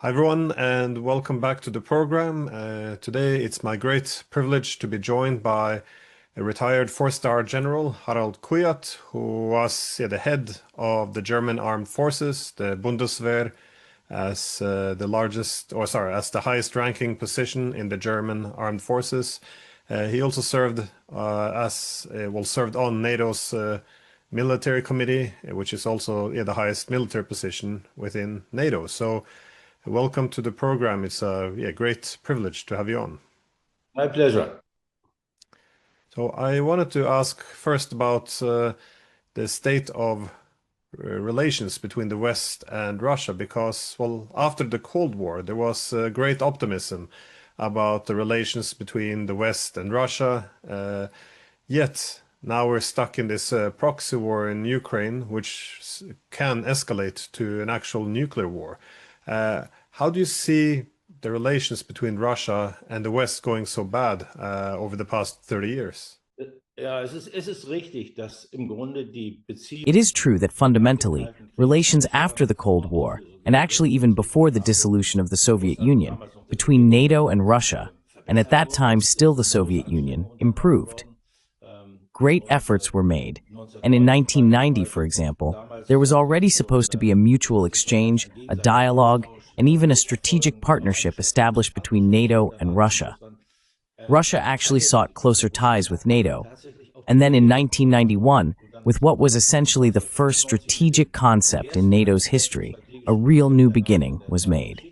Hi everyone, and welcome back to the program. Today it's my great privilege to be joined by a retired four-star General Harald Kujat, who was the head of the German armed forces, the Bundeswehr, as the largest, or sorry, as the highest-ranking position in the German armed forces. He also served served on NATO's military committee, which is also the highest military position within NATO. So. Welcome to the program. It's a great privilege to have you on. My pleasure. So I wanted to ask first about the state of relations between the West and Russia, because, well, after the Cold War, there was great optimism about the relations between the West and Russia. Yet now we're stuck in this proxy war in Ukraine, which can escalate to an actual nuclear war. How do you see the relations between Russia and the West going so bad over the past 30 years? It is true that fundamentally, relations after the Cold War, and actually even before the dissolution of the Soviet Union, between NATO and Russia, and at that time still the Soviet Union, improved. Great efforts were made, and in 1990, for example, there was already supposed to be a mutual exchange, a dialogue, and even a strategic partnership established between NATO and Russia. Russia actually sought closer ties with NATO, and then in 1991, with what was essentially the first strategic concept in NATO's history, a real new beginning was made.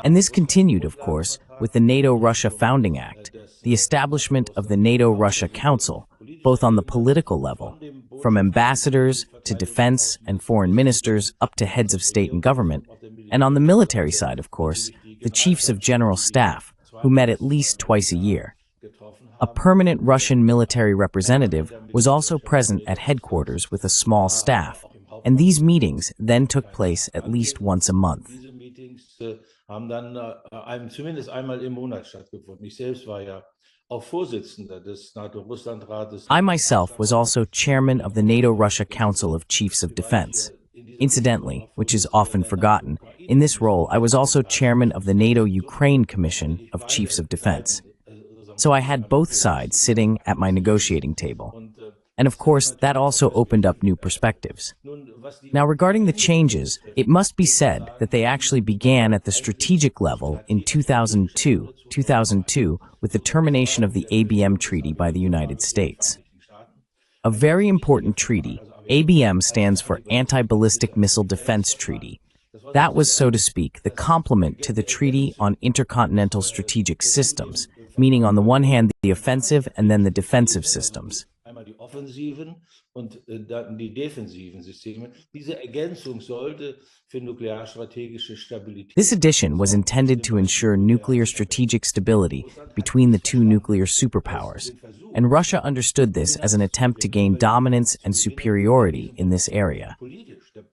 And this continued, of course, with the NATO-Russia Founding Act, the establishment of the NATO-Russia Council, both on the political level, from ambassadors to defense and foreign ministers up to heads of state and government, and on the military side, of course, the chiefs of general staff, who met at least twice a year. A permanent Russian military representative was also present at headquarters with a small staff, and these meetings then took place at least once a month. I myself was also chairman of the NATO-Russia Council of Chiefs of Defense. Incidentally, which is often forgotten, in this role I was also chairman of the NATO-Ukraine Commission of Chiefs of Defense. So I had both sides sitting at my negotiating table. And of course, that also opened up new perspectives. Now, regarding the changes, it must be said that they actually began at the strategic level in 2002 with the termination of the ABM Treaty by the United States. A very important treaty, ABM stands for Anti-Ballistic Missile Defense Treaty. That was, so to speak, the complement to the Treaty on Intercontinental Strategic Systems, meaning on the one hand the offensive and then the defensive systems. This addition was intended to ensure nuclear strategic stability between the two nuclear superpowers, and Russia understood this as an attempt to gain dominance and superiority in this area.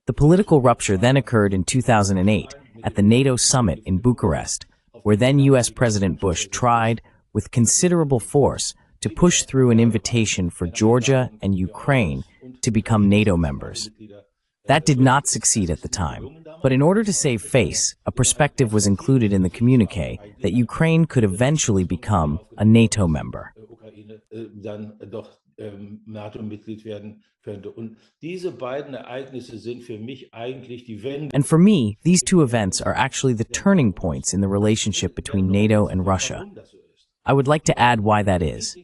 The political rupture then occurred in 2008 at the NATO summit in Bucharest, where then US President Bush tried, with considerable force, to push through an invitation for Georgia and Ukraine to become NATO members. That did not succeed at the time, but in order to save face, a perspective was included in the communiqué that Ukraine could eventually become a NATO member. And for me, these two events are actually the turning points in the relationship between NATO and Russia. I would like to add why that is.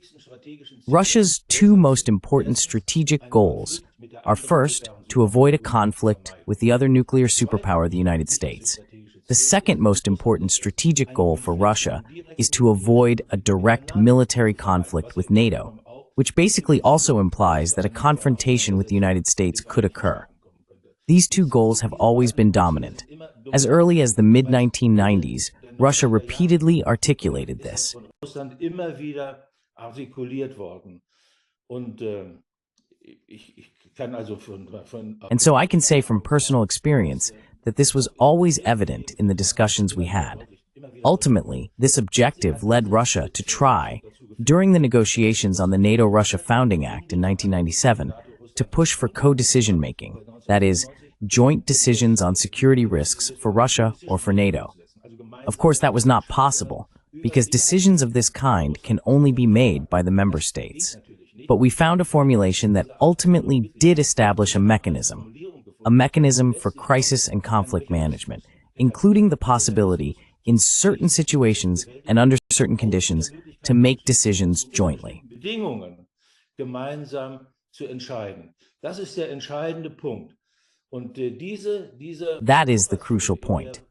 Russia's two most important strategic goals are first, to avoid a conflict with the other nuclear superpower, the United States. The second most important strategic goal for Russia is to avoid a direct military conflict with NATO, which basically also implies that a confrontation with the United States could occur. These two goals have always been dominant. As early as the mid-1990s, Russia repeatedly articulated this. And so I can say from personal experience that this was always evident in the discussions we had. Ultimately, this objective led Russia to try, during the negotiations on the NATO-Russia Founding Act in 1997, to push for co-decision-making, that is, joint decisions on security risks for Russia or for NATO. Of course, that was not possible, because decisions of this kind can only be made by the member states. But we found a formulation that ultimately did establish a mechanism for crisis and conflict management, including the possibility, in certain situations and under certain conditions, to make decisions jointly. That is the crucial point.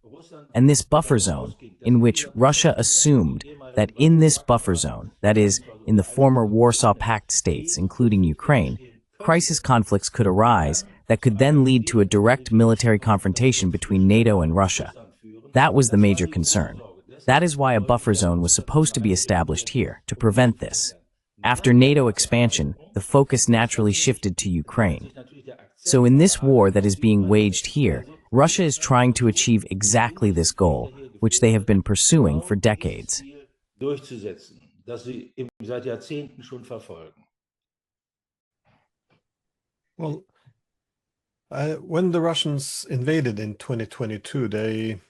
And this buffer zone, in which Russia assumed that in this buffer zone, that is, in the former Warsaw Pact states, including Ukraine, crisis conflicts could arise that could then lead to a direct military confrontation between NATO and Russia. That was the major concern. That is why a buffer zone was supposed to be established here, to prevent this. After NATO expansion, the focus naturally shifted to Ukraine. So in this war that is being waged here, Russia is trying to achieve exactly this goal, which they have been pursuing for decades. Well, when the Russians invaded in 2022,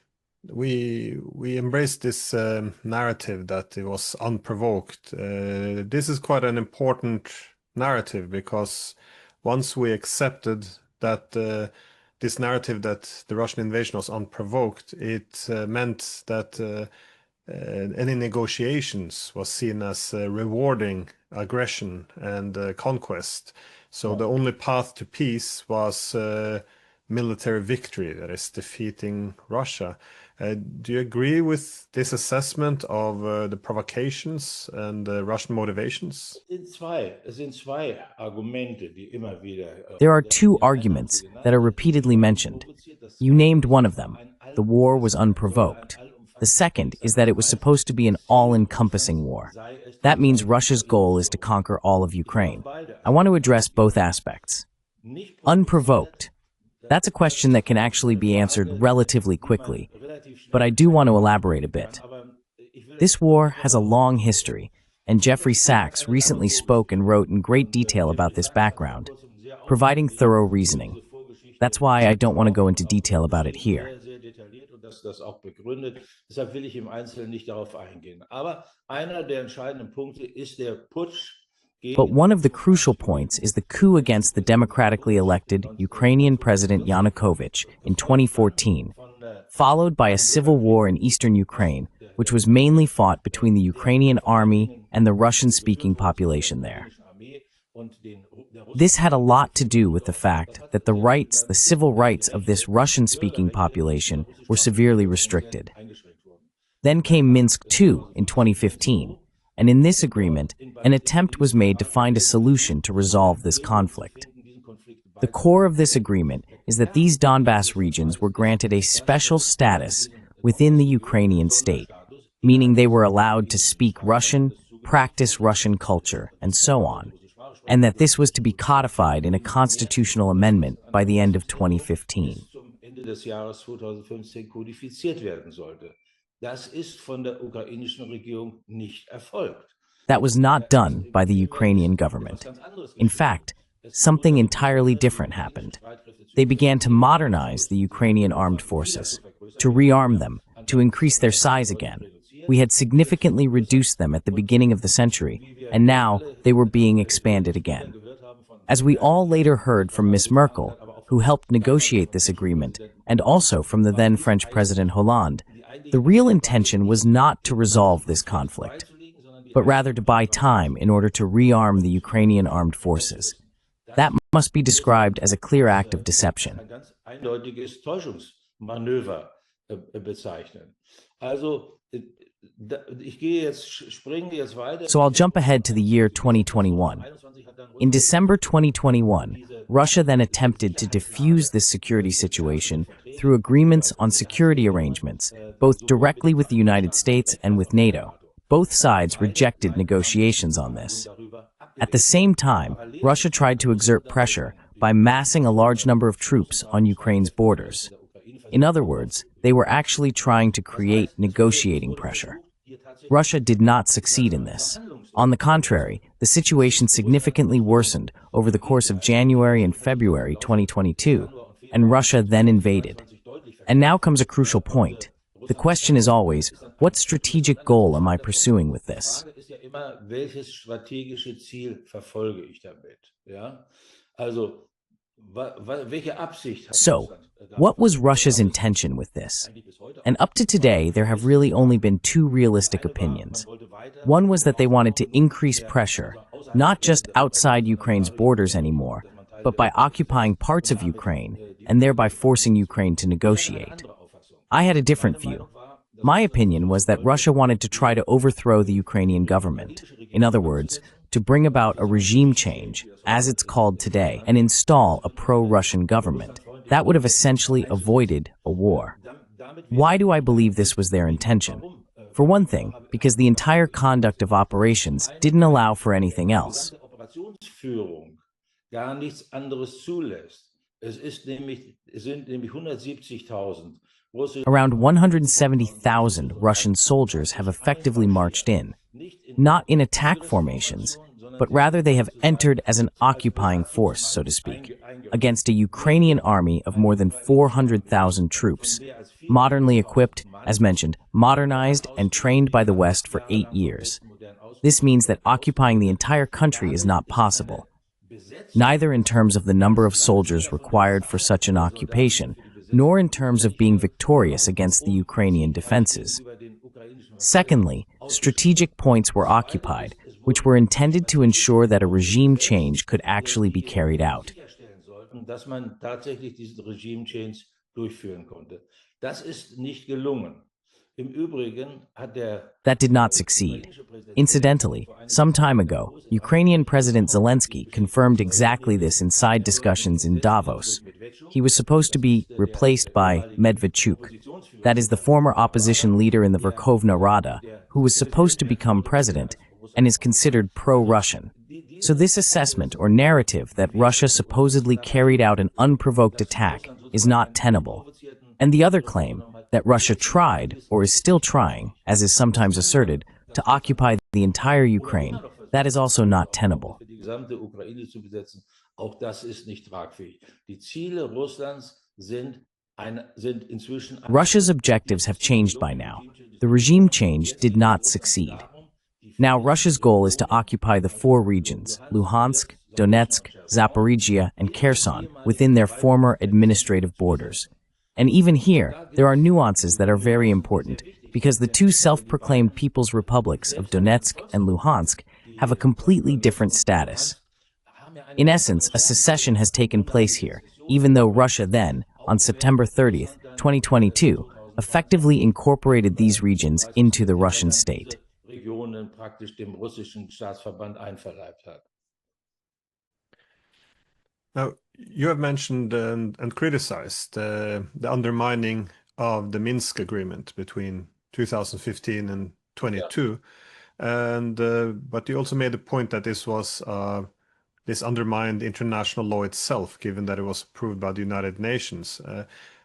we embraced this narrative that it was unprovoked. This is quite an important narrative, because once we accepted that this narrative that the Russian invasion was unprovoked, it meant that any negotiations was seen as rewarding aggression and conquest. So the only path to peace was military victory, that is, defeating Russia. Do you agree with this assessment of the provocations and Russian motivations? There are two arguments that are repeatedly mentioned. You named one of them. The war was unprovoked. The second is that it was supposed to be an all-encompassing war. That means Russia's goal is to conquer all of Ukraine. I want to address both aspects. Unprovoked. That's a question that can actually be answered relatively quickly, but I do want to elaborate a bit. This war has a long history, and Jeffrey Sachs recently spoke and wrote in great detail about this background, providing thorough reasoning. That's why I don't want to go into detail about it here. But one of the crucial points is the coup against the democratically elected Ukrainian President Yanukovych in 2014, followed by a civil war in eastern Ukraine, which was mainly fought between the Ukrainian army and the Russian-speaking population there. This had a lot to do with the fact that the civil rights of this Russian-speaking population were severely restricted. Then came Minsk II in 2015, and in this agreement, an attempt was made to find a solution to resolve this conflict. The core of this agreement is that these Donbass regions were granted a special status within the Ukrainian state, meaning they were allowed to speak Russian, practice Russian culture, and so on, and that this was to be codified in a constitutional amendment by the end of 2015. That was not done by the Ukrainian government. In fact, something entirely different happened. They began to modernize the Ukrainian armed forces, to rearm them, to increase their size again. We had significantly reduced them at the beginning of the century, and now they were being expanded again. As we all later heard from Ms. Merkel, who helped negotiate this agreement, and also from the then French President Hollande, the real intention was not to resolve this conflict, but rather to buy time in order to rearm the Ukrainian armed forces. That must be described as a clear act of deception. So I'll jump ahead to the year 2021. In December 2021, Russia then attempted to defuse this security situation through agreements on security arrangements, both directly with the United States and with NATO. Both sides rejected negotiations on this. At the same time, Russia tried to exert pressure by massing a large number of troops on Ukraine's borders. In other words, they were actually trying to create negotiating pressure. Russia did not succeed in this. On the contrary, the situation significantly worsened over the course of January and February 2022, and Russia then invaded. And now comes a crucial point. The question is always, what strategic goal am I pursuing with this? So, what was Russia's intention with this? And up to today, there have really only been two realistic opinions. One was that they wanted to increase pressure, not just outside Ukraine's borders anymore, but by occupying parts of Ukraine, and thereby forcing Ukraine to negotiate. I had a different view. My opinion was that Russia wanted to try to overthrow the Ukrainian government. In other words, to bring about a regime change, as it's called today, and install a pro-Russian government. That would have essentially avoided a war. Why do I believe this was their intention? For one thing, because the entire conduct of operations didn't allow for anything else. Around 170,000 Russian soldiers have effectively marched in, not in attack formations, but rather they have entered as an occupying force, so to speak, against a Ukrainian army of more than 400,000 troops, modernly equipped, as mentioned, modernized and trained by the West for 8 years. This means that occupying the entire country is not possible, neither in terms of the number of soldiers required for such an occupation, nor in terms of being victorious against the Ukrainian defenses. Secondly, strategic points were occupied, which were intended to ensure that a regime change could actually be carried out. That did not succeed. Incidentally, some time ago, Ukrainian President Zelensky confirmed exactly this in side discussions in Davos. He was supposed to be replaced by Medvedchuk, that is the former opposition leader in the Verkhovna Rada, who was supposed to become president and is considered pro-Russian. So this assessment or narrative that Russia supposedly carried out an unprovoked attack is not tenable. And the other claim, that Russia tried, or is still trying, as is sometimes asserted, to occupy the entire Ukraine, that is also not tenable. Russia's objectives have changed by now. The regime change did not succeed. Now Russia's goal is to occupy the 4 regions, Luhansk, Donetsk, Zaporizhia, and Kherson, within their former administrative borders. And even here, there are nuances that are very important, because the two self-proclaimed People's Republics of Donetsk and Luhansk have a completely different status. In essence, a secession has taken place here, even though Russia then, on September 30th, 2022, effectively incorporated these regions into the Russian state. Now, you have mentioned and criticized the undermining of the Minsk agreement between 2015 and 22, but you also made the point that this undermined international law itself, given that it was approved by the United Nations.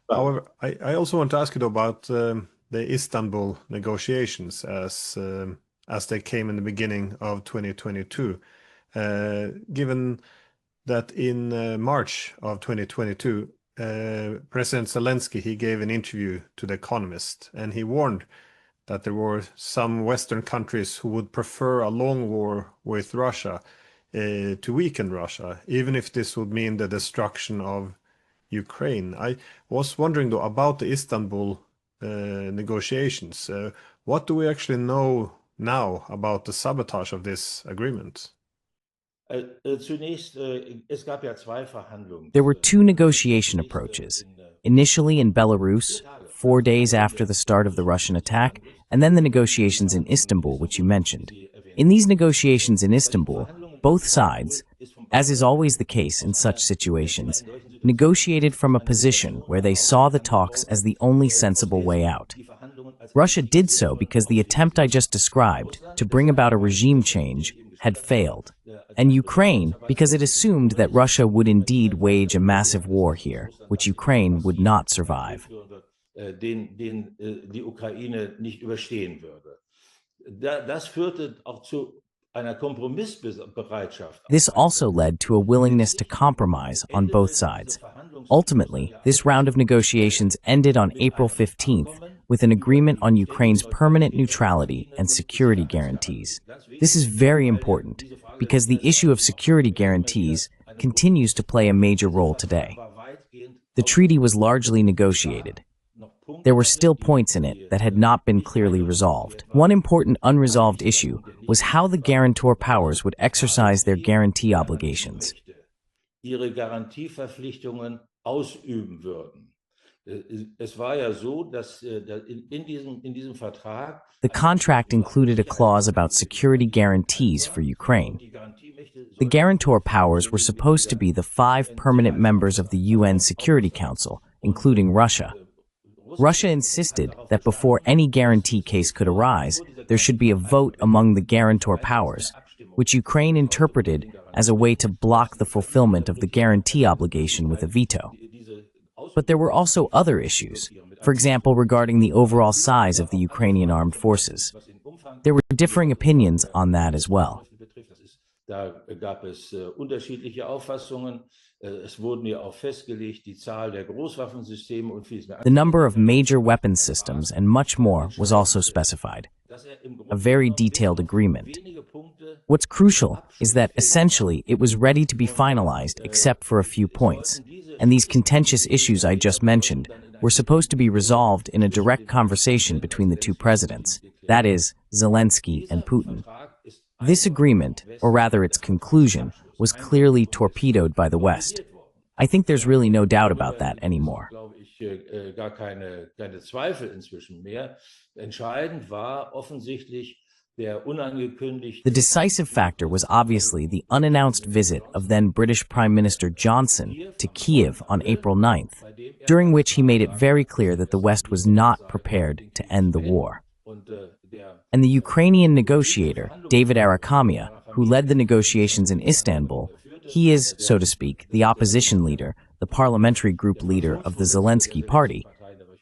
However, I also want to ask you though about the Istanbul negotiations as they came in the beginning of 2022, given that in March of 2022, President Zelensky, he gave an interview to The Economist, and he warned that there were some Western countries who would prefer a long war with Russia to weaken Russia, even if this would mean the destruction of Ukraine. I was wondering though about the Istanbul negotiations. What do we actually know now about the sabotage of this agreement? There were 2 negotiation approaches, initially in Belarus, 4 days after the start of the Russian attack, and then the negotiations in Istanbul, which you mentioned. In these negotiations in Istanbul, both sides, as is always the case in such situations, negotiated from a position where they saw the talks as the only sensible way out. Russia did so because the attempt I just described to bring about a regime change had failed, and Ukraine because it assumed that Russia would indeed wage a massive war here, which Ukraine would not survive. den die Ukraine nicht überstehen würde. Das führte auch zu einer Kompromissbereitschaft. This also led to a willingness to compromise on both sides. Ultimately, this round of negotiations ended on April 15th with an agreement on Ukraine's permanent neutrality and security guarantees. This is very important because the issue of security guarantees continues to play a major role today. The treaty was largely negotiated. There were still points in it that had not been clearly resolved. One important unresolved issue was how the guarantor powers would exercise their guarantee obligations. Ihre Garantieverpflichtungen ausüben würden. Es war ja so, dass in diesem Vertrag The contract included a clause about security guarantees for Ukraine. The guarantor powers were supposed to be the 5 permanent members of the UN Security Council, including Russia. Russia insisted that before any guarantee case could arise, there should be a vote among the guarantor powers, which Ukraine interpreted as a way to block the fulfillment of the guarantee obligation with a veto. But there were also other issues, for example, regarding the overall size of the Ukrainian armed forces. There were differing opinions on that as well. Da gab es unterschiedliche Auffassungen. Es wurden ja auch festgelegt, die Zahl der Großwaffensysteme und vieles mehr. The number of major weapons systems and much more was also specified. A very detailed agreement. What's crucial is that essentially it was ready to be finalized except for a few points, and these contentious issues I just mentioned were supposed to be resolved in a direct conversation between the two presidents, that is, Zelensky and Putin. This agreement, or rather its conclusion, was clearly torpedoed by the West. I think there's really no doubt about that anymore. Gar keine Zweifel inzwischen mehr. Entscheidend war offensichtlich der unangekündigte. The decisive factor was obviously the unannounced visit of then British Prime Minister Johnson to Kiev on April 9th, during which he made it very clear that the West was not prepared to end the war. And the Ukrainian negotiator, David Arakamia, who led the negotiations in Istanbul, he is, so to speak, the opposition leader, the parliamentary group leader of the Zelensky party,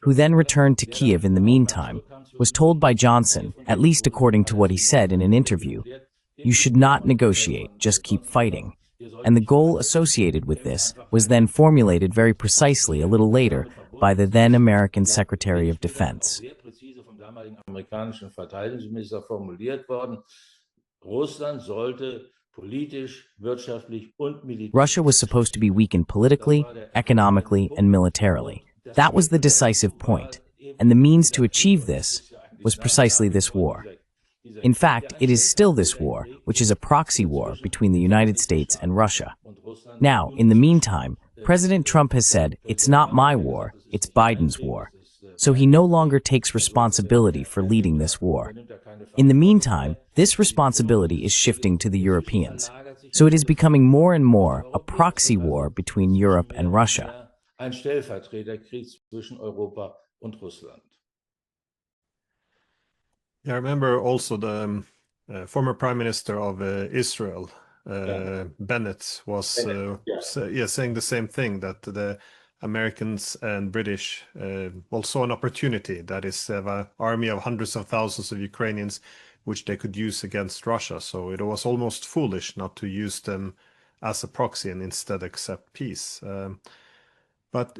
who then returned to Kiev in the meantime, was told by Johnson, at least according to what he said in an interview, "You should not negotiate, just keep fighting." And the goal associated with this was then formulated very precisely a little later by the then American Secretary of Defense. Amerikanischen Verteidigungsminister formuliert worden. Russland sollte politisch, wirtschaftlich und militärisch. Russia was supposed to be weakened politically, economically, and militarily. That was the decisive point, and the means to achieve this was precisely this war. In fact, it is still this war, which is a proxy war between the United States and Russia. Now, in the meantime, President Trump has said, "It's not my war, it's Biden's war." So he no longer takes responsibility for leading this war. In the meantime, this responsibility is shifting to the Europeans. So it is becoming more and more a proxy war between Europe and Russia. Ein Stellvertreterkrieg zwischen Europa und Russland. Yeah, I remember also the former Prime Minister of Israel, Bennett, was saying the same thing, that the Americans and British saw an opportunity, that is, an army of hundreds of thousands of Ukrainians, which they could use against Russia. So it was almost foolish not to use them as a proxy and instead accept peace. But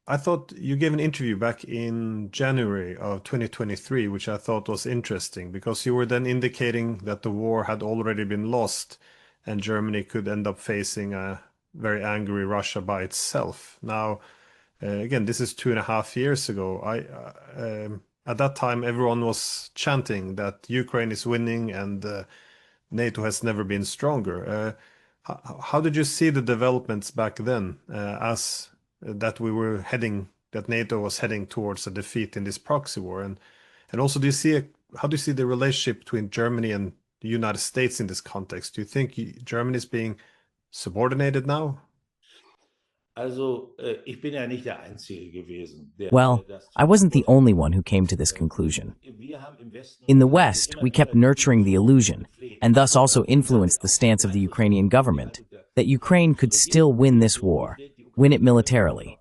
I thought you gave an interview back in January of 2023, which I thought was interesting, because you were then indicating that the war had already been lost and Germany could end up facing a very angry Russia by itself. Now, again, this is 2.5 years ago. At that time, everyone was chanting that Ukraine is winning and NATO has never been stronger. How did you see the developments back then, as that that NATO was heading towards a defeat in this proxy war? And also, how do you see the relationship between Germany and the United States in this context? Do you think Germany is being subordinated now? Also, ich bin ja nicht der Einzige gewesen. Well, I wasn't the only one who came to this conclusion. In the West, we kept nurturing the illusion, and thus also influenced the stance of the Ukrainian government, that Ukraine could still win this war, win it militarily.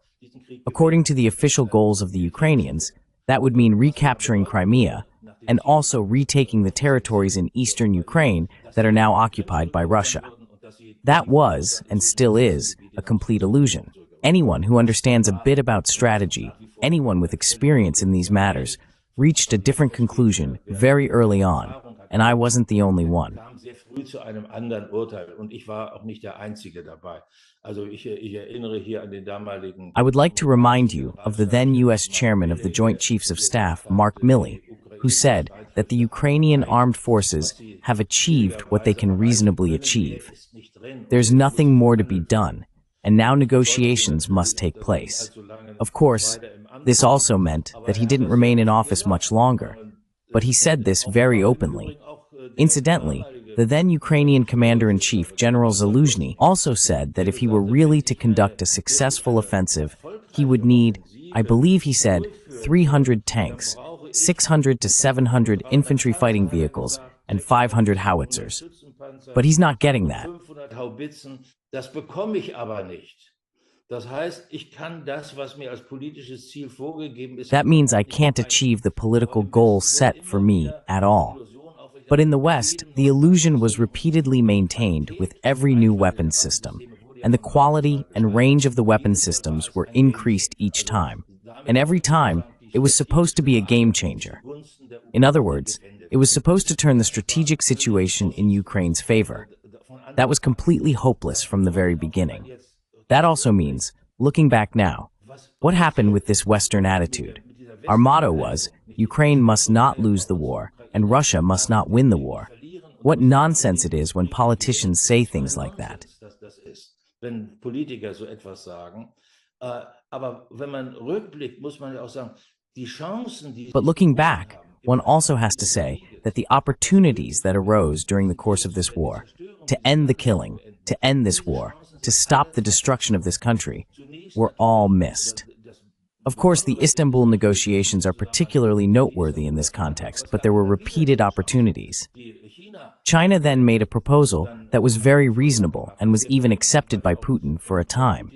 According to the official goals of the Ukrainians, that would mean recapturing Crimea and also retaking the territories in eastern Ukraine that are now occupied by Russia. That was, and still is, a complete illusion. Anyone who understands a bit about strategy, anyone with experience in these matters, reached a different conclusion very early on, and I wasn't the only one. I would like to remind you of the then U.S. Chairman of the Joint Chiefs of Staff, Mark Milley, who said that the Ukrainian armed forces have achieved what they can reasonably achieve. There's nothing more to be done, and now negotiations must take place. Of course, this also meant that he didn't remain in office much longer, but he said this very openly. Incidentally, the then Ukrainian commander-in-chief, General Zaluzhny, also said that if he were really to conduct a successful offensive, he would need, I believe he said, 300 tanks, 600 to 700 infantry fighting vehicles, and 500 howitzers. But he's not getting that. That means I can't achieve the political goal set for me at all. But in the West, the illusion was repeatedly maintained with every new weapons system, and the quality and range of the weapon systems were increased each time. And every time, it was supposed to be a game changer. In other words, it was supposed to turn the strategic situation in Ukraine's favor. That was completely hopeless from the very beginning. That also means, looking back now, what happened with this Western attitude? Our motto was, Ukraine must not lose the war, and Russia must not win the war. What nonsense it is when politicians say things like that. But looking back, one also has to say that the opportunities that arose during the course of this war, to end the killing, to end this war, to stop the destruction of this country, were all missed. Of course, the Istanbul negotiations are particularly noteworthy in this context, but there were repeated opportunities. China then made a proposal that was very reasonable and was even accepted by Putin for a time,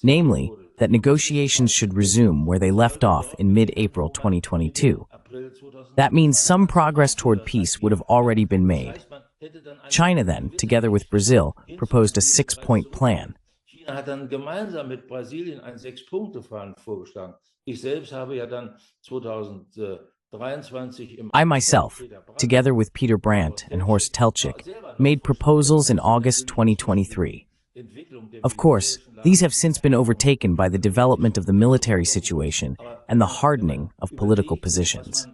namely, that negotiations should resume where they left off in mid-April 2022. That means some progress toward peace would have already been made. China then, together with Brazil, proposed a 6-point plan. I myself, together with Peter Brandt and Horst Teltschik, made proposals in August 2023. Of course, these have since been overtaken by the development of the military situation and the hardening of political positions.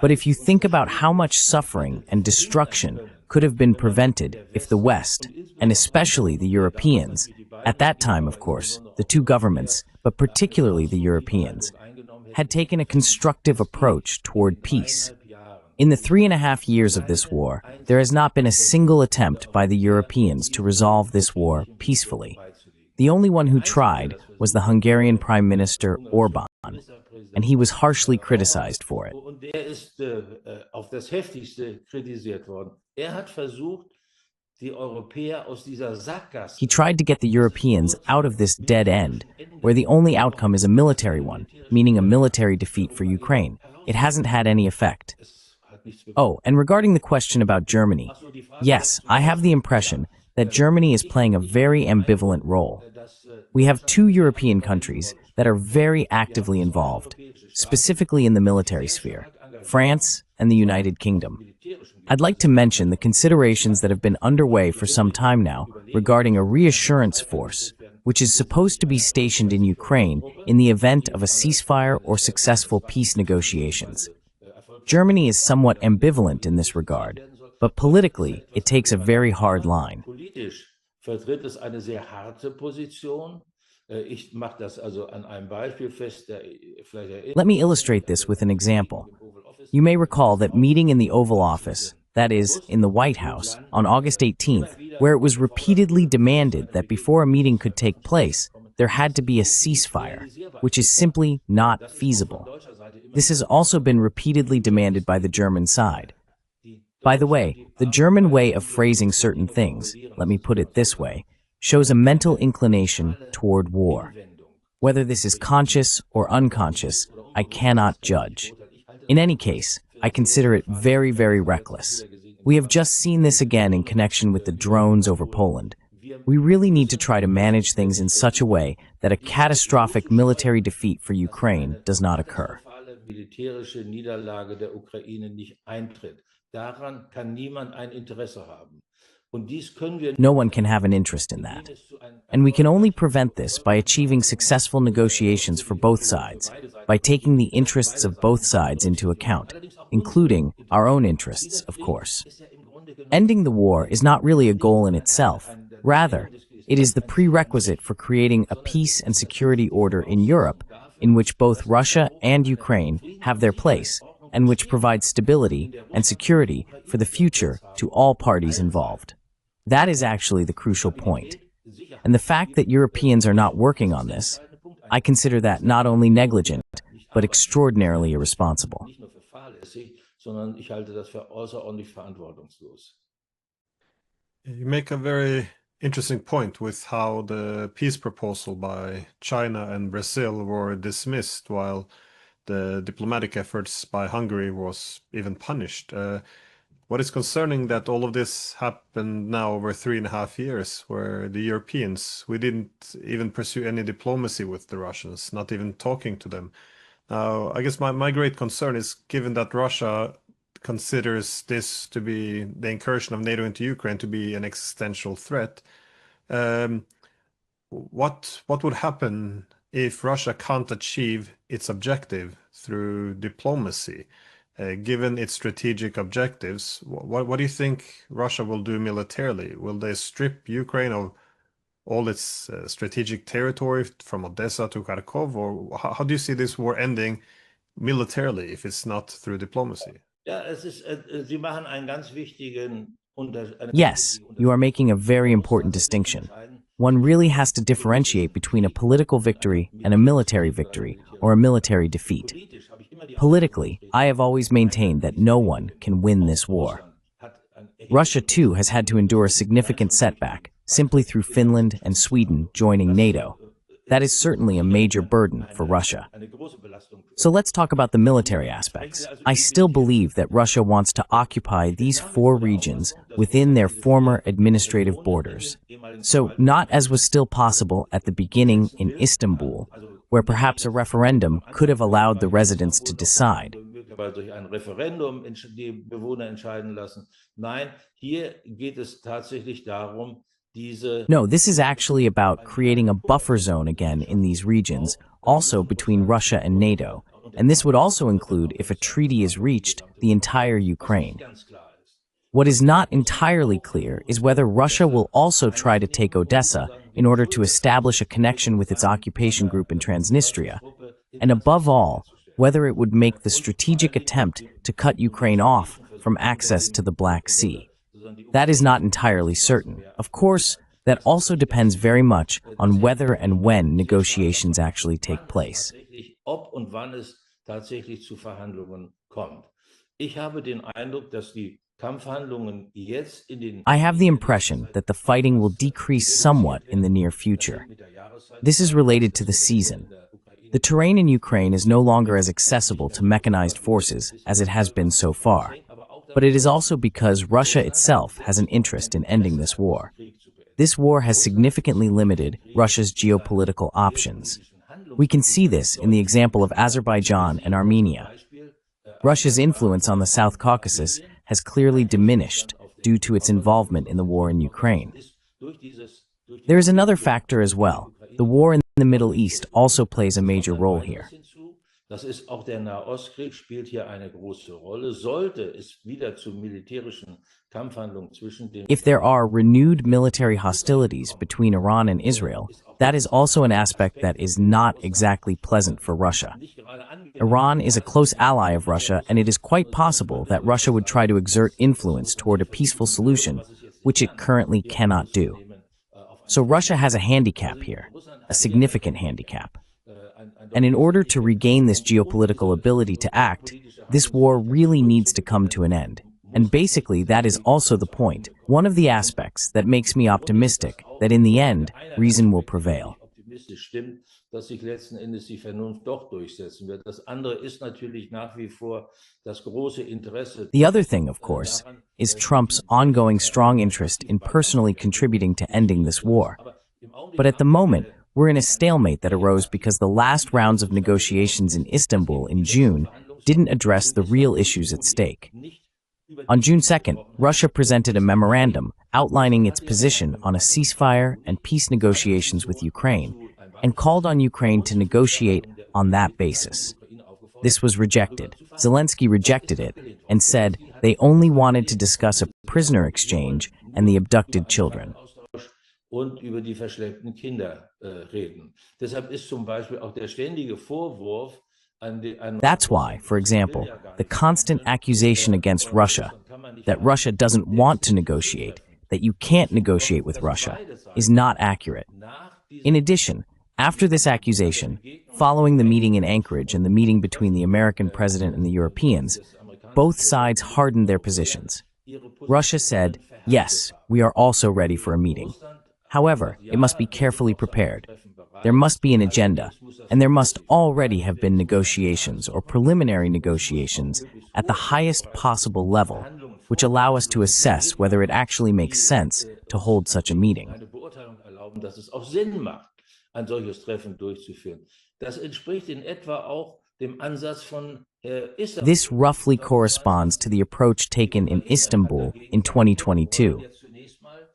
But if you think about how much suffering and destruction could have been prevented if the West, and especially the Europeans, at that time, of course, the two governments, but particularly the Europeans, had taken a constructive approach toward peace. In the 3.5 years of this war, there has not been a single attempt by the Europeans to resolve this war peacefully. The only one who tried was the Hungarian Prime Minister Orbán, and he was harshly criticized for it. He tried to get the Europeans out of this dead end, where the only outcome is a military one, meaning a military defeat for Ukraine. It hasn't had any effect. Oh, and regarding the question about Germany, yes, I have the impression that Germany is playing a very ambivalent role. We have two European countries that are very actively involved, specifically in the military sphere, France and the United Kingdom. I'd like to mention the considerations that have been underway for some time now regarding a reassurance force, which is supposed to be stationed in Ukraine in the event of a ceasefire or successful peace negotiations. Germany is somewhat ambivalent in this regard, but politically, it takes a very hard line. Let me illustrate this with an example. You may recall that meeting in the Oval Office, that is, in the White House, on August 18th, where it was repeatedly demanded that before a meeting could take place, there had to be a ceasefire, which is simply not feasible. This has also been repeatedly demanded by the German side. By the way, the German way of phrasing certain things, let me put it this way, shows a mental inclination toward war. Whether this is conscious or unconscious, I cannot judge. In any case, I consider it very, very reckless. We have just seen this again in connection with the drones over Poland. We really need to try to manage things in such a way that a catastrophic military defeat for Ukraine does not occur. Militärische Niederlage der Ukraine nicht eintritt. Daran kann niemand ein Interesse haben. No one can have an interest in that. And we can only prevent this by achieving successful negotiations for both sides, by taking the interests of both sides into account, including our own interests, of course. Ending the war is not really a goal in itself. Rather, it is the prerequisite for creating a peace and security order in Europe in which both Russia and Ukraine have their place, and which provides stability and security for the future to all parties involved. That is actually the crucial point. And the fact that Europeans are not working on this, I consider that not only negligent, but extraordinarily irresponsible. You make a very interesting point with how the peace proposal by China and Brazil were dismissed while the diplomatic efforts by Hungary was even punished. What is concerning that all of this happened now over 3.5 years, where the Europeans, we didn't even pursue any diplomacy with the Russians, not even talking to them. Now, I guess my great concern is, given that Russia considers this to be the incursion of NATO into Ukraine to be an existential threat, what would happen if Russia can't achieve its objective through diplomacy? Given its strategic objectives, what do you think Russia will do militarily? Will they strip Ukraine of all its strategic territory from Odessa to Kharkov? Or how do you see this war ending militarily if it's not through diplomacy? Yes, you are making a very important distinction. One really has to differentiate between a political victory and a military victory, or a military defeat. Politically, I have always maintained that no one can win this war. Russia, too, has had to endure a significant setback, simply through Finland and Sweden joining NATO. That is certainly a major burden for Russia. So let's talk about the military aspects. I still believe that Russia wants to occupy these 4 regions within their former administrative borders. So not as was still possible at the beginning in Istanbul, where perhaps a referendum could have allowed the residents to decide. No, this is actually about creating a buffer zone again in these regions, also between Russia and NATO. And this would also include, if a treaty is reached, the entire Ukraine. What is not entirely clear is whether Russia will also try to take Odessa in order to establish a connection with its occupation group in Transnistria, and above all, whether it would make the strategic attempt to cut Ukraine off from access to the Black Sea. That is not entirely certain. Of course, that also depends very much on whether and when negotiations actually take place. I have the impression that the fighting will decrease somewhat in the near future. This is related to the season. The terrain in Ukraine is no longer as accessible to mechanized forces as it has been so far. But it is also because Russia itself has an interest in ending this war. This war has significantly limited Russia's geopolitical options. We can see this in the example of Azerbaijan and Armenia. Russia's influence on the South Caucasus has clearly diminished due to its involvement in the war in Ukraine. There is another factor as well. The war in the Middle East also plays a major role here. If there are renewed military hostilities between Iran and Israel, that is also an aspect that is not exactly pleasant for Russia. Iran is a close ally of Russia, and it is quite possible that Russia would try to exert influence toward a peaceful solution, which it currently cannot do. So Russia has a handicap here, a significant handicap. And in order to regain this geopolitical ability to act, this war really needs to come to an end. And basically, that is also the point, one of the aspects that makes me optimistic that in the end, reason will prevail. optimistisch stimmt, dass sich letzten Endes die Vernunft doch durchsetzen wird. Das andere ist natürlich nach wie vor das große Interesse. The other thing, of course, is Trump's ongoing strong interest in personally contributing to ending this war. But at the moment, we're in a stalemate that arose because the last rounds of negotiations in Istanbul in June didn't address the real issues at stake. On June 2nd, Russia presented a memorandum outlining its position on a ceasefire and peace negotiations with Ukraine, and called on Ukraine to negotiate on that basis. This was rejected. Zelensky rejected it and said they only wanted to discuss a prisoner exchange and the abducted children. Und über die verschleppten Kinder reden. Deshalb ist zum Beispiel auch der ständige Vorwurf an That's why, for example, the constant accusation against Russia that Russia doesn't want to negotiate, that you can't negotiate with Russia, is not accurate. In addition, after this accusation, following the meeting in Anchorage and the meeting between the American president and the Europeans, both sides hardened their positions. Russia said, yes, we are also ready for a meeting. However, it must be carefully prepared. There must be an agenda, and there must already have been negotiations or preliminary negotiations at the highest possible level, which allow us to assess whether it actually makes sense to hold such a meeting. Ein solches Treffen durchzuführen. Das entspricht in etwa auch dem Ansatz von Istanbul. This roughly corresponds to the approach taken in Istanbul in 2022.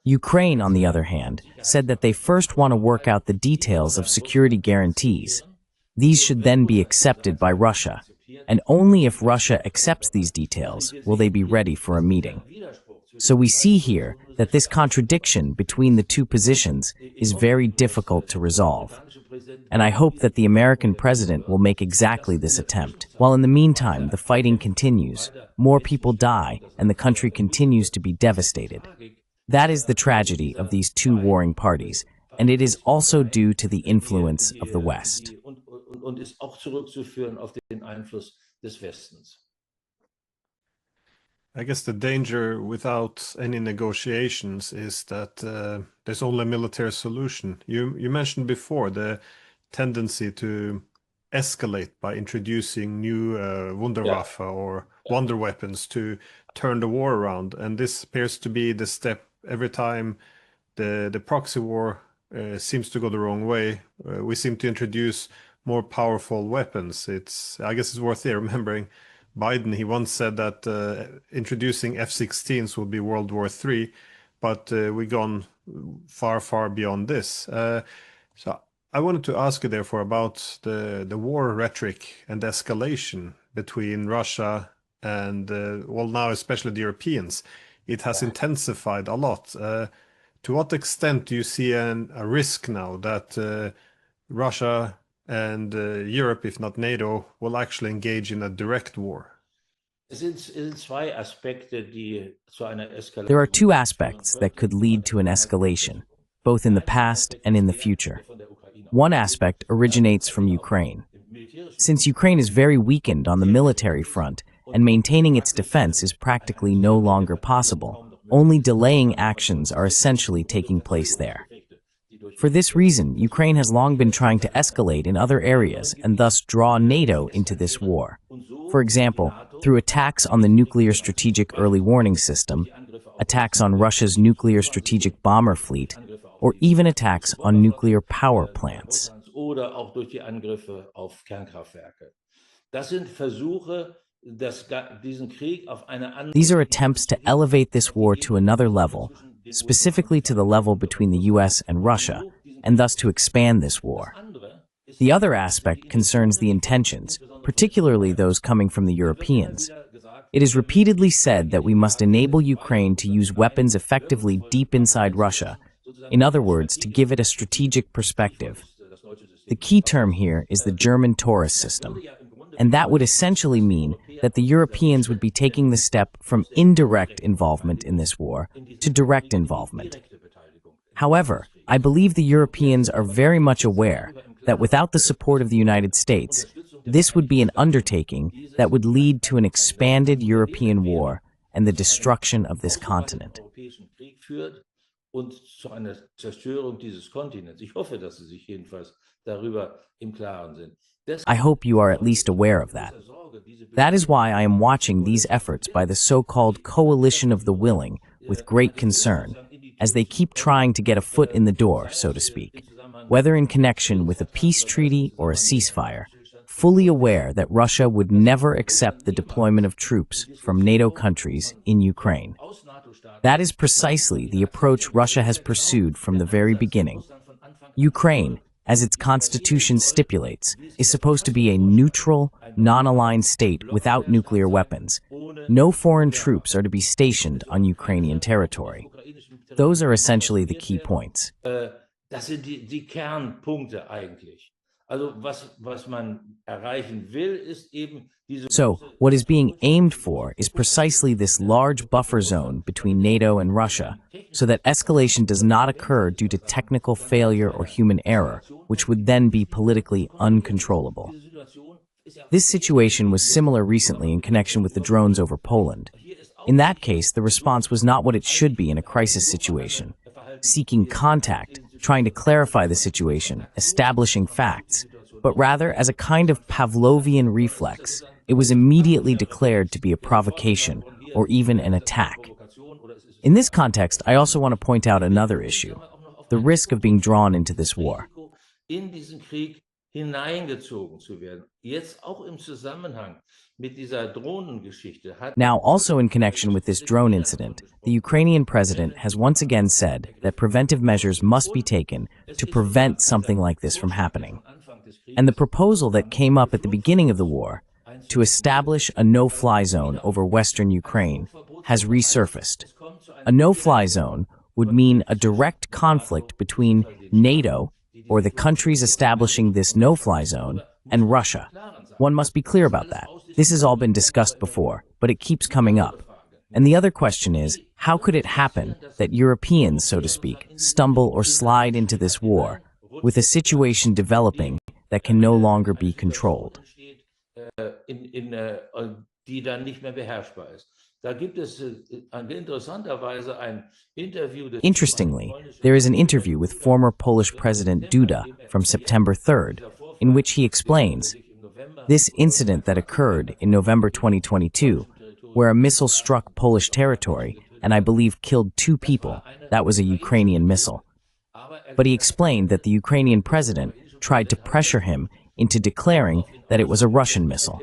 Ukraine, on the other hand, said that they first want to work out the details of security guarantees. These should then be accepted by Russia, and only if Russia accepts these details will they be ready for a meeting. So we see here that this contradiction between the two positions is very difficult to resolve. And I hope that the American president will make exactly this attempt. While in the meantime, the fighting continues, more people die, and the country continues to be devastated. That is the tragedy of these two warring parties, and it is also due to the influence of the West. Und ist auch zurückzuführen auf den Einfluss des Westens. I guess the danger without any negotiations is that there's only a military solution. You mentioned before the tendency to escalate by introducing new Wunderwaffe or wonder weapons to turn the war around, and this appears to be the step every time the proxy war seems to go the wrong way. We seem to introduce more powerful weapons. I guess it's worth remembering Biden. He once said that introducing F-16s will be World War III, but we've gone far, far beyond this. So I wanted to ask you, therefore, about the war rhetoric and escalation between Russia and, well, now especially the Europeans. It has intensified a lot. To what extent do you see a risk now that Russia and Europe, if not NATO, will actually engage in a direct war? There are two aspects that could lead to an escalation, both in the past and in the future. One aspect originates from Ukraine. Since Ukraine is very weakened on the military front and maintaining its defense is practically no longer possible, only delaying actions are essentially taking place there. For this reason, Ukraine has long been trying to escalate in other areas and thus draw NATO into this war. For example, through attacks on the nuclear strategic early warning system, attacks on Russia's nuclear strategic bomber fleet, or even attacks on nuclear power plants. Oder auch durch die Angriffe auf Kernkraftwerke. Das sind Versuche, diesen Krieg auf eine andere. These are attempts to elevate this war to another level, specifically to the level between the US and Russia, and thus to expand this war. The other aspect concerns the intentions, particularly those coming from the Europeans. It is repeatedly said that we must enable Ukraine to use weapons effectively deep inside Russia, in other words, to give it a strategic perspective. The key term here is the German Taurus system, and that would essentially mean that the Europeans would be taking the step from indirect involvement in this war to direct involvement. However, I believe the Europeans are very much aware that without the support of the United States, this would be an undertaking that would lead to an expanded European war and the destruction of this continent. und zu einer Zerstörung dieses Kontinents. Ich hoffe, dass Sie sich jedenfalls darüber im Klaren sind. I hope you are at least aware of that. That is why I am watching these efforts by the so-called coalition of the willing with great concern, as they keep trying to get a foot in the door, so to speak, whether in connection with a peace treaty or a ceasefire, fully aware that Russia would never accept the deployment of troops from NATO countries in Ukraine. That is precisely the approach Russia has pursued from the very beginning. Ukraine, as its constitution stipulates, is supposed to be a neutral, non-aligned state without nuclear weapons. No foreign troops are to be stationed on Ukrainian territory. Those are essentially the key points. Das sind die Kernpunkte eigentlich. Also was man erreichen will, ist eben diese. So, what is being aimed for is precisely this large buffer zone between NATO and Russia, so that escalation does not occur due to technical failure or human error, which would then be politically uncontrollable. This situation was similar recently in connection with the drones over Poland. In that case, the response was not what it should be in a crisis situation. Seeking contact, trying to clarify the situation, establishing facts, but rather as a kind of Pavlovian reflex, it was immediately declared to be a provocation or even an attack. In this context, I also want to point out another issue, the risk of being drawn into this war. In diesen Krieg hineingezogen zu werden. Jetzt auch im Zusammenhang mit dieser Drohnengeschichte. Now, also in connection with this drone incident, the Ukrainian president has once again said that preventive measures must be taken to prevent something like this from happening. And the proposal that came up at the beginning of the war, to establish a no-fly zone over western Ukraine, has resurfaced. A no-fly zone would mean a direct conflict between NATO, or the countries establishing this no-fly zone, and Russia. One must be clear about that. This has all been discussed before, but it keeps coming up. And the other question is, how could it happen that Europeans, so to speak, stumble or slide into this war, with a situation developing that can no longer be controlled? Die dann nicht mehr beherrschbar ist. Da gibt es interessanterweise ein Interview. Interestingly, there is an interview with former Polish President Duda from September 3rd, in which he explains this incident that occurred in November 2022, where a missile struck Polish territory and I believe killed 2 people. That was a Ukrainian missile. But he explained that the Ukrainian president tried to pressure him into declaring that it was a Russian missile.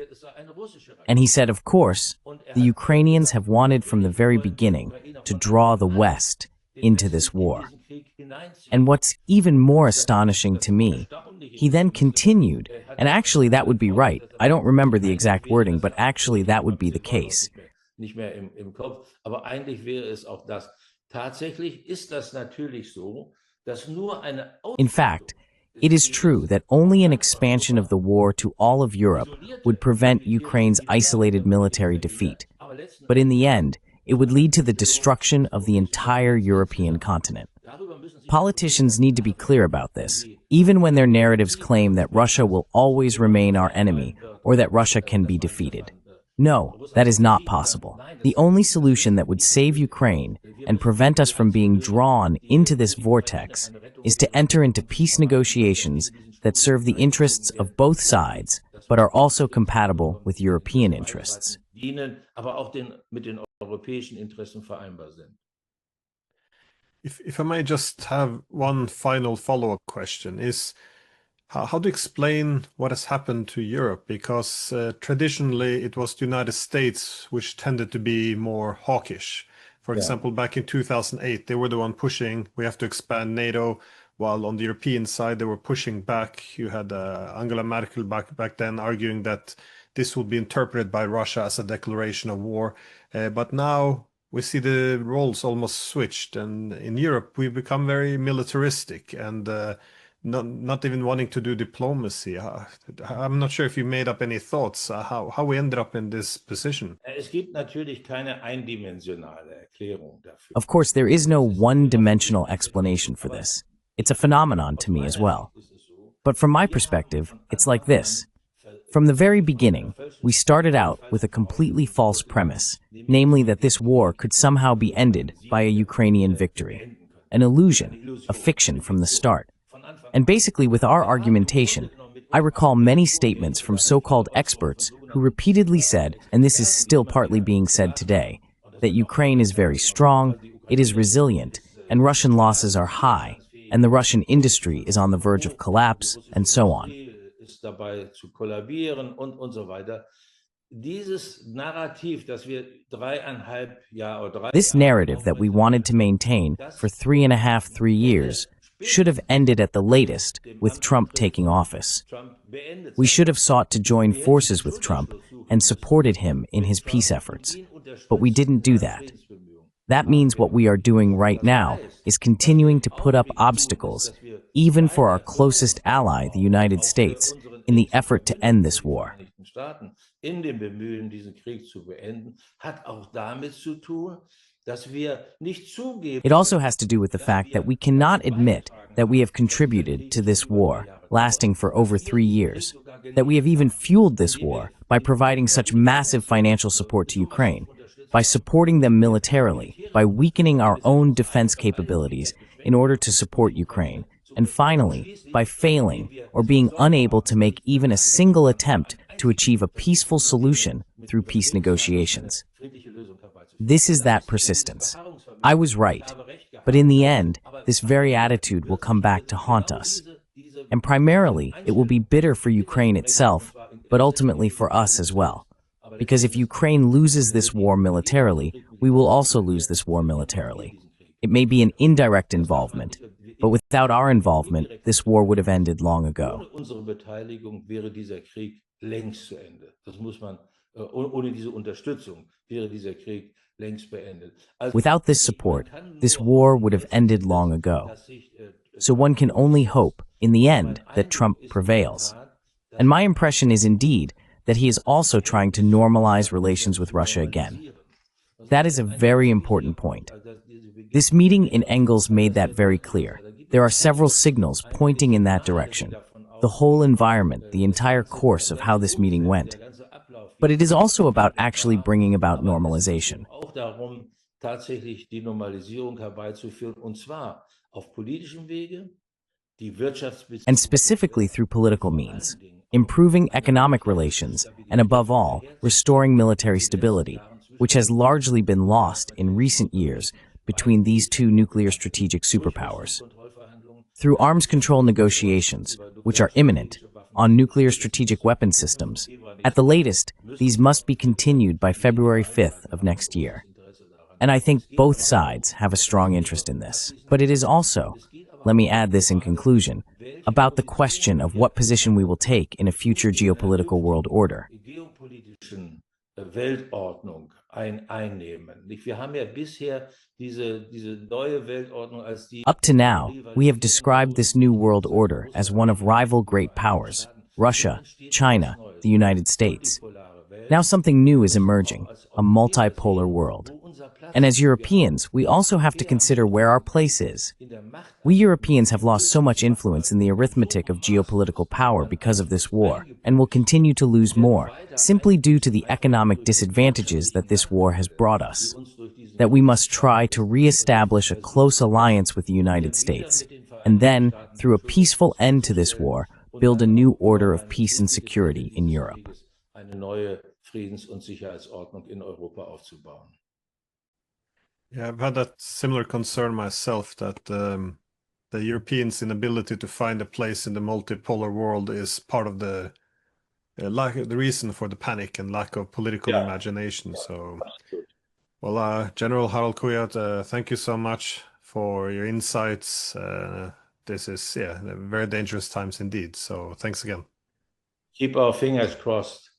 And he said, of course, the Ukrainians have wanted from the very beginning to draw the West into this war. And what's even more astonishing to me, he then continued, and actually that would be right. I don't remember the exact wording, but actually that would be the case. Nicht mehr im Kopf, aber eigentlich wäre es auch das. Tatsächlich ist das natürlich so, dass nur eine. In fact, it is true that only an expansion of the war to all of Europe would prevent Ukraine's isolated military defeat. But in the end, it would lead to the destruction of the entire European continent. Politicians need to be clear about this, even when their narratives claim that Russia will always remain our enemy or that Russia can be defeated. No, that is not possible. The only solution that would save Ukraine and prevent us from being drawn into this vortex is to enter into peace negotiations that serve the interests of both sides, but are also compatible with European interests. If I may just have one final follow-up question, is how to explain what has happened to Europe? Because traditionally it was the United States which tended to be more hawkish. For example, back in 2008, they were the one pushing, we have to expand NATO, while on the European side, they were pushing back. You had Angela Merkel back then arguing that this would be interpreted by Russia as a declaration of war. But now we see the roles almost switched. And in Europe, we've become very militaristic and not even wanting to do diplomacy. I'm not sure if you made up any thoughts how we ended up in this position. Es gibt natürlich keine eindimensionale Erklärung dafür. Of course, there is no one-dimensional explanation for this. It's a phenomenon to me as well. But from my perspective, it's like this. From the very beginning, we started out with a completely false premise, namely that this war could somehow be ended by a Ukrainian victory. an illusion, a fiction from the start. And basically, with our argumentation, I recall many statements from so-called experts who repeatedly said, and this is still partly being said today, that Ukraine is very strong, it is resilient, and Russian losses are high, and the Russian industry is on the verge of collapse, and so on. This narrative that we wanted to maintain for 3 years should have ended at the latest with Trump taking office. We should have sought to join forces with Trump and supported him in his peace efforts. But we didn't do that. That means what we are doing right now is continuing to put up obstacles, even for our closest ally, the United States, in the effort to end this war. It also has to do with the fact that we cannot admit that we have contributed to this war, lasting for over 3 years, that we have even fueled this war by providing such massive financial support to Ukraine, by supporting them militarily, by weakening our own defense capabilities in order to support Ukraine, and finally, by failing or being unable to make even a single attempt to achieve a peaceful solution through peace negotiations. This is that persistence. I was right, but in the end, this very attitude will come back to haunt us. And primarily, it will be bitter for Ukraine itself, but ultimately for us as well. Because if Ukraine loses this war militarily, we will also lose this war militarily. It may be an indirect involvement, but without our involvement, this war would have ended long ago. Without this support, this war would have ended long ago. So one can only hope, in the end, that Trump prevails. And my impression is indeed that he is also trying to normalize relations with Russia again. That is a very important point. This meeting in Engels made that very clear. There are several signals pointing in that direction. The whole environment, the entire course of how this meeting went. But it is also about actually bringing about normalization. And specifically through political means, improving economic relations, and above all, restoring military stability, which has largely been lost in recent years between these two nuclear strategic superpowers. Through arms control negotiations, which are imminent, on nuclear strategic weapon systems, at the latest, these must be continued by February 5th of next year. And I think both sides have a strong interest in this. But it is also, let me add this in conclusion, about the question of what position we will take in a future geopolitical world order. Up to now, we have described this new world order as one of rival great powers, Russia, China, the United States. Now something new is emerging, a multipolar world. And as Europeans, we also have to consider where our place is. We Europeans have lost so much influence in the arithmetic of geopolitical power because of this war, and will continue to lose more, simply due to the economic disadvantages that this war has brought us. That we must try to re-establish a close alliance with the United States, and then, through a peaceful end to this war, build a new order of peace and security in Europe. Yeah, I've had that similar concern myself, that the Europeans' inability to find a place in the multipolar world is part of the reason for the panic and lack of political imagination. So, well, General Harald Kujat, thank you so much for your insights. This is very dangerous times indeed. So, thanks again. Keep our fingers crossed.